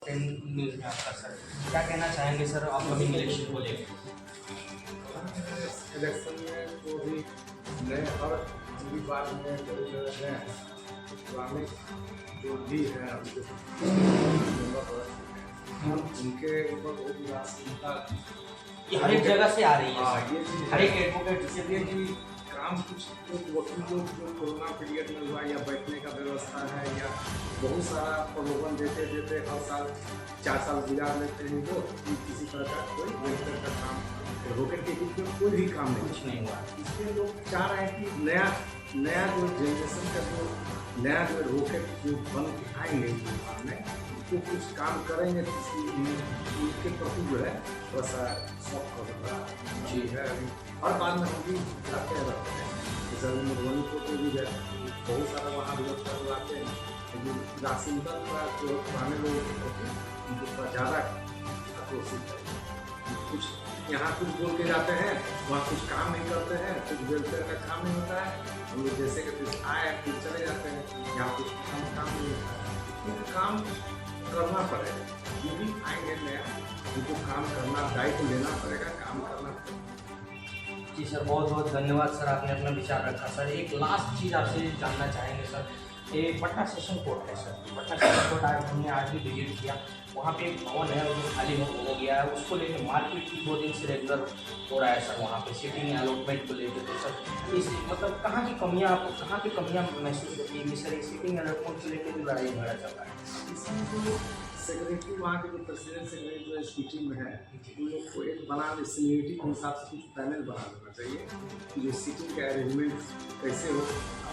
News में आपका sir क्या कहना चाहेंगे सर अपकमिंग इलेक्शन को लेकर? इलेक्शन में जो भी नए हर भी बात में जरूर नए हैं पुराने जो भी हैं उनके ऊपर बहुत ही राजनीतिता ये हर एक जगह से आ रही है। हाँ, ये चीज़ हर एक एडवोकेट से इसलिए कि काम कुछ वकील लोग जो कोरोना पीरियड में हुआ या बैठने का व्यवस्था है या बहुत सारा प्रलोभन देते देते हर साल 4 साल गुजार लेते हैं तो किसी तरह का कोई वेलफेयर का काम एडवोकेट के ग्रुप में कोई भी काम नहीं कुछ नहीं हुआ। इसलिए लोग चाह रहे हैं कि नया जो जनरेशन का जो नया जो एडवोकेट जो बन के आएंगे हिंदुस्तान में तो कुछ काम करेंगे उनके प्रति जो है थोड़ा सा शौक होगा जी है। हर बात में हम भी जाते हैं जैसे मधुबनी को तो भी है बहुत सारा वहाँ व्यवस्था लगाते हैं लेकिन राजनीतिता का जो पुराने लोगों के प्रति उनको थोड़ा ज़्यादा आक्रोशित है। कुछ यहाँ कुछ बोल के जाते हैं वहाँ कुछ काम नहीं करते हैं कुछ वेलफेयर का काम नहीं होता है हम लोग जैसे कि कुछ आए फिर चले जाते हैं यहाँ कुछ काम नहीं होता है तो काम करना पड़ेगा जो भी आएंगे नया उनको काम करना दायित्व लेना पड़ेगा काम करना पड़ेगा। जी सर बहुत बहुत धन्यवाद सर आपने अपना विचार रखा। सर एक लास्ट चीज़ आपसे जानना चाहेंगे सर ये पटना सेशन कोर्ट है सर। पटना सेशन कोर्ट आज हमने आज भी विजिट किया वहाँ पे एक भवन है जो खाली हो गया है उसको लेकर मारपीट की 2 दिन से रेगुलर हो रहा है सर। वहाँ पे सीटिंग अलॉटमेंट को लेकर तो सर इस मतलब कहाँ की कमियाँ आपको कहाँ की कमियाँ महसूस होती है कि सर ये सीटिंग अलॉटमेंट को लेकर जो लड़ाई झगड़ा चल रहा है? इसमें जो सेक्रेटरी वहाँ के जो प्रेसिडेंट सेक्रेटरी जो स्पीचिंग में है उन लोग को एक बना सीनियरिटी के हिसाब से कुछ पैनल बना देना चाहिए कि जो सीटिंग का अरेंजमेंट कैसे हो।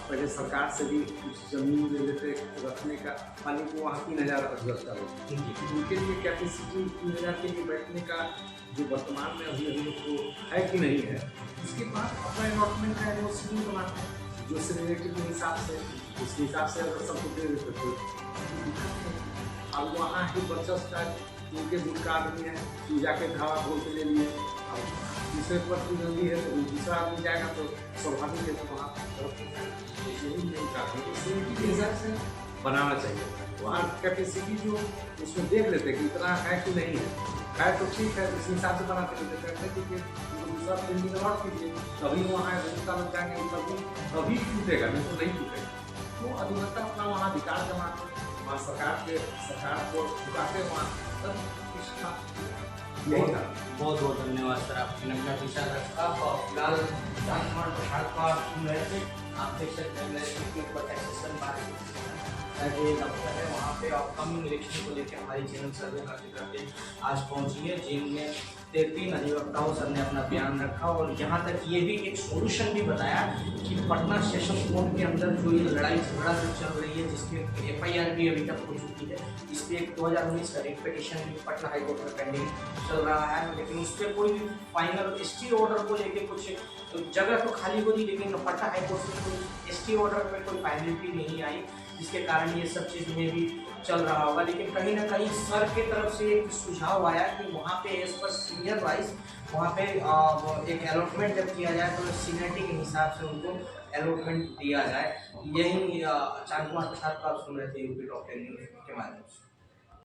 पहले सरकार से भी कुछ जमीन ले लेते रखने का पानी को वहाँ 3000 गज का उनके लिए कैपेसिटी 3000 के लिए बैठने का जो वर्तमान में अभी हम लोग को है कि नहीं है उसके बाद अपना अलॉटमेंट का वो सीटिंग बनाते हैं जो सेक्रेटरी के हिसाब से उसके हिसाब से अगर सबको दे देते तो अब वहाँ ही वर्चस्व उनके बुक का आदमी है तो जाके धावा बोल के ले लिए अब दूसरे पर प्रतिद्वंदी है तो दूसरा आदमी जाएगा तो स्वाभाविक है तो वहाँ यही नहीं चाहते सीनियरिटी के हिसाब से बनाना चाहिए। वहाँ कैपेसिटी जो उसमें देख लेते कि इतना है कि नहीं है तो ठीक है उस हिसाब से बनाते लेते क्योंकि दूसरा ट्रेनिंग अलॉट कीजिए तभी वहाँ जनता लग जाएंगे तभी टूटेगा नहीं तो नहीं टूटेगा। वो अधिवक्ता अपना वहाँ अधिकार जमाते वहाँ सरकार को झुकाते वहाँ सब कुछ यही था। बहुत बहुत धन्यवाद सर आपने अपना विचार रखा। और फिलहाल राजकुमार प्रसाद को आप सुन रहे थे आप देख सकते हैं जो दफ्तर है वहाँ पे अपकमिंग इलेक्शन को लेकर हमारी चैनल सर्वे करते करते आज पहुँची है जिनमें 3 अधिवक्ताओं सर ने अपना बयान रखा और यहाँ तक ये भी एक सोल्यूशन भी बताया कि पटना सेशन कोर्ट के अंदर जो ये लड़ाई झगड़ा जो चल रही है जिसके FIR भी अभी तक हो चुकी है इस पर एक 2019 का रिट पिटीशन भी पटना हाईकोर्ट में पेंडिंग चल रहा है लेकिन उस पर कोई भी फाइनल ST ऑर्डर को लेकर कुछ जगह तो खाली हो रही लेकिन पटना हाईकोर्ट से कोई ST ऑर्डर पर कोई फाइनलिटी नहीं आई जिसके कारण ये सब चीज़ में भी चल रहा होगा। लेकिन कहीं ना कहीं सर की तरफ से एक सुझाव आया कि वहाँ पे एज पर सीनियर वाइज वहाँ पे एक अलॉटमेंट जब किया जाए तो सीनियरिटी के हिसाब से उनको अलॉटमेंट दिया जाए। यही चांद कुमार प्रसाद को आप सुन रहे थे UP टॉप 10 न्यूज़ के माध्यम से।